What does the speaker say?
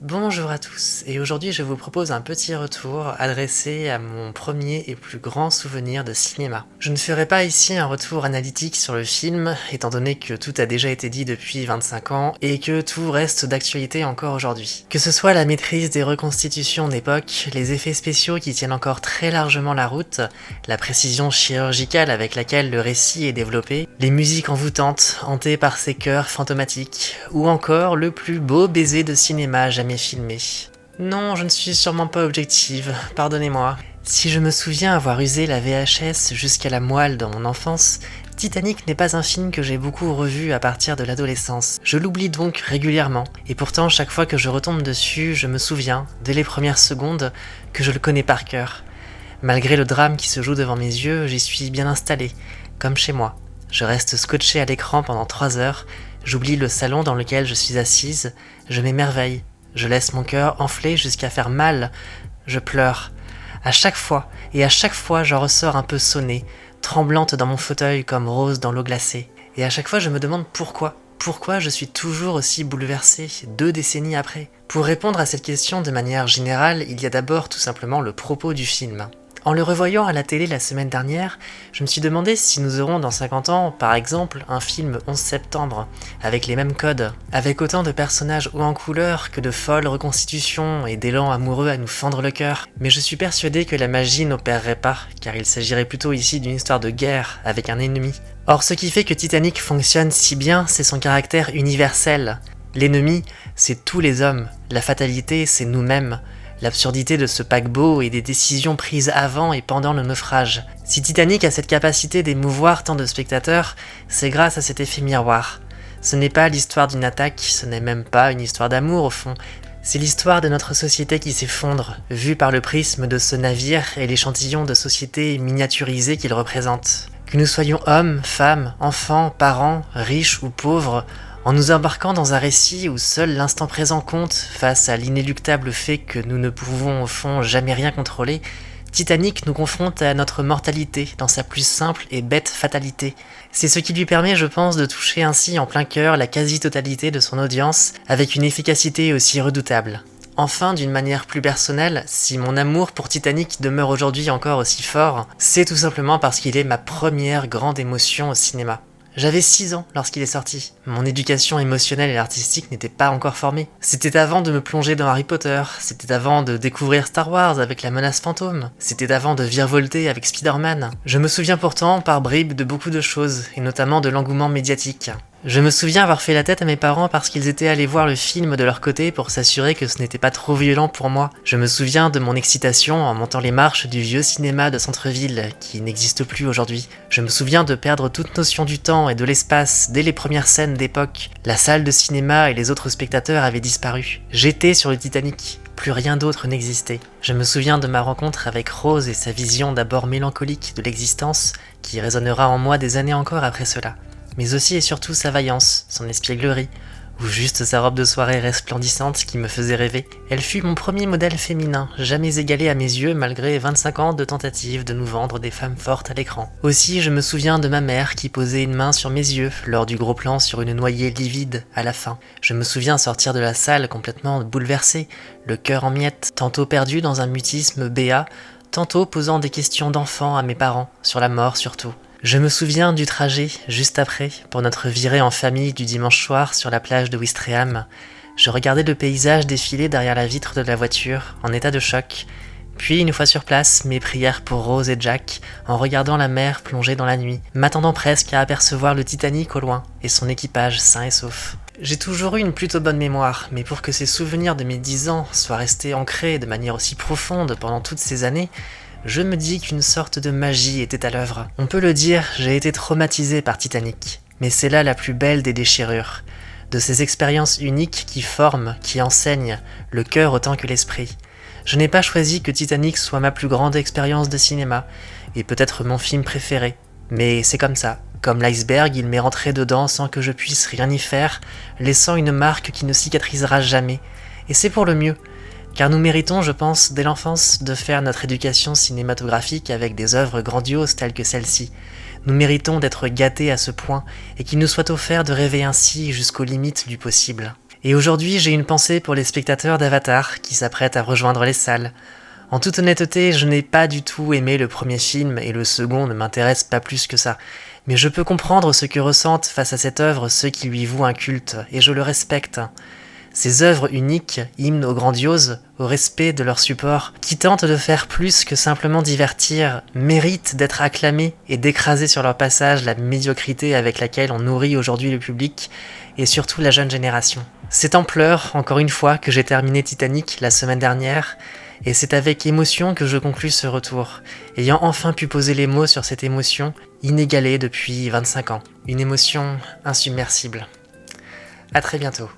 Bonjour à tous, et aujourd'hui je vous propose un petit retour adressé à mon premier et plus grand souvenir de cinéma. Je ne ferai pas ici un retour analytique sur le film, étant donné que tout a déjà été dit depuis 25 ans et que tout reste d'actualité encore aujourd'hui. Que ce soit la maîtrise des reconstitutions d'époque, les effets spéciaux qui tiennent encore très largement la route, la précision chirurgicale avec laquelle le récit est développé, les musiques envoûtantes, hantées par ces chœurs fantomatiques, ou encore le plus beau baiser de cinéma jamais filmé. Non, je ne suis sûrement pas objective, pardonnez-moi. Si je me souviens avoir usé la VHS jusqu'à la moelle dans mon enfance, Titanic n'est pas un film que j'ai beaucoup revu à partir de l'adolescence. Je l'oublie donc régulièrement, et pourtant chaque fois que je retombe dessus, je me souviens, dès les premières secondes, que je le connais par cœur. Malgré le drame qui se joue devant mes yeux, j'y suis bien installé, comme chez moi. Je reste scotché à l'écran pendant 3 heures, j'oublie le salon dans lequel je suis assise, je m'émerveille. Je laisse mon cœur enfler jusqu'à faire mal. Je pleure. À chaque fois j'en ressors un peu sonnée, tremblante dans mon fauteuil comme Rose dans l'eau glacée. Et à chaque fois, je me demande pourquoi. Pourquoi je suis toujours aussi bouleversée 2 décennies après? Pour répondre à cette question de manière générale, il y a d'abord tout simplement le propos du film. En le revoyant à la télé la semaine dernière, je me suis demandé si nous aurons dans 50 ans, par exemple, un film 11 septembre, avec les mêmes codes, avec autant de personnages hauts en couleur que de folles reconstitutions et d'élan amoureux à nous fendre le cœur. Mais je suis persuadé que la magie n'opérerait pas, car il s'agirait plutôt ici d'une histoire de guerre avec un ennemi. Or, ce qui fait que Titanic fonctionne si bien, c'est son caractère universel. L'ennemi, c'est tous les hommes, la fatalité, c'est nous-mêmes. L'absurdité de ce paquebot et des décisions prises avant et pendant le naufrage. Si Titanic a cette capacité d'émouvoir tant de spectateurs, c'est grâce à cet effet miroir. Ce n'est pas l'histoire d'une attaque, ce n'est même pas une histoire d'amour au fond. C'est l'histoire de notre société qui s'effondre, vue par le prisme de ce navire et l'échantillon de société miniaturisé qu'il représente. Que nous soyons hommes, femmes, enfants, parents, riches ou pauvres, en nous embarquant dans un récit où seul l'instant présent compte face à l'inéluctable fait que nous ne pouvons au fond jamais rien contrôler, Titanic nous confronte à notre mortalité dans sa plus simple et bête fatalité. C'est ce qui lui permet, je pense, de toucher ainsi en plein cœur la quasi-totalité de son audience avec une efficacité aussi redoutable. Enfin, d'une manière plus personnelle, si mon amour pour Titanic demeure aujourd'hui encore aussi fort, c'est tout simplement parce qu'il est ma première grande émotion au cinéma. J'avais 6 ans lorsqu'il est sorti. Mon éducation émotionnelle et artistique n'était pas encore formée. C'était avant de me plonger dans Harry Potter, c'était avant de découvrir Star Wars avec la menace fantôme, c'était avant de virevolter avec Spider-Man. Je me souviens pourtant par bribes de beaucoup de choses, et notamment de l'engouement médiatique. Je me souviens avoir fait la tête à mes parents parce qu'ils étaient allés voir le film de leur côté pour s'assurer que ce n'était pas trop violent pour moi. Je me souviens de mon excitation en montant les marches du vieux cinéma de centre-ville qui n'existe plus aujourd'hui. Je me souviens de perdre toute notion du temps et de l'espace dès les premières scènes d'époque. La salle de cinéma et les autres spectateurs avaient disparu. J'étais sur le Titanic. Plus rien d'autre n'existait. Je me souviens de ma rencontre avec Rose et sa vision d'abord mélancolique de l'existence qui résonnera en moi des années encore après cela. Mais aussi et surtout sa vaillance, son espièglerie, ou juste sa robe de soirée resplendissante qui me faisait rêver. Elle fut mon premier modèle féminin, jamais égalé à mes yeux malgré 25 ans de tentatives de nous vendre des femmes fortes à l'écran. Aussi, je me souviens de ma mère qui posait une main sur mes yeux lors du gros plan sur une noyée livide à la fin. Je me souviens sortir de la salle complètement bouleversé, le cœur en miettes, tantôt perdu dans un mutisme béat, tantôt posant des questions d'enfant à mes parents, sur la mort surtout. Je me souviens du trajet, juste après, pour notre virée en famille du dimanche soir sur la plage de Ouistreham. Je regardais le paysage défiler derrière la vitre de la voiture, en état de choc. Puis, une fois sur place, mes prières pour Rose et Jack, en regardant la mer plonger dans la nuit, m'attendant presque à apercevoir le Titanic au loin, et son équipage sain et sauf. J'ai toujours eu une plutôt bonne mémoire, mais pour que ces souvenirs de mes 10 ans soient restés ancrés de manière aussi profonde pendant toutes ces années, je me dis qu'une sorte de magie était à l'œuvre. On peut le dire, j'ai été traumatisé par Titanic. Mais c'est là la plus belle des déchirures. De ces expériences uniques qui forment, qui enseignent, le cœur autant que l'esprit. Je n'ai pas choisi que Titanic soit ma plus grande expérience de cinéma, et peut-être mon film préféré. Mais c'est comme ça. Comme l'iceberg, il m'est rentré dedans sans que je puisse rien y faire, laissant une marque qui ne cicatrisera jamais. Et c'est pour le mieux. Car nous méritons, je pense, dès l'enfance, de faire notre éducation cinématographique avec des œuvres grandioses telles que celle-ci. Nous méritons d'être gâtés à ce point, et qu'il nous soit offert de rêver ainsi jusqu'aux limites du possible. Et aujourd'hui, j'ai une pensée pour les spectateurs d'Avatar qui s'apprêtent à rejoindre les salles. En toute honnêteté, je n'ai pas du tout aimé le premier film et le second ne m'intéresse pas plus que ça. Mais je peux comprendre ce que ressentent face à cette œuvre ceux qui lui vouent un culte, et je le respecte. Ces œuvres uniques, hymnes aux grandioses, au respect de leur support, qui tentent de faire plus que simplement divertir, méritent d'être acclamées et d'écraser sur leur passage la médiocrité avec laquelle on nourrit aujourd'hui le public, et surtout la jeune génération. C'est en pleurs, encore une fois, que j'ai terminé Titanic la semaine dernière, et c'est avec émotion que je conclus ce retour, ayant enfin pu poser les mots sur cette émotion, inégalée depuis 25 ans. Une émotion insubmersible. À très bientôt.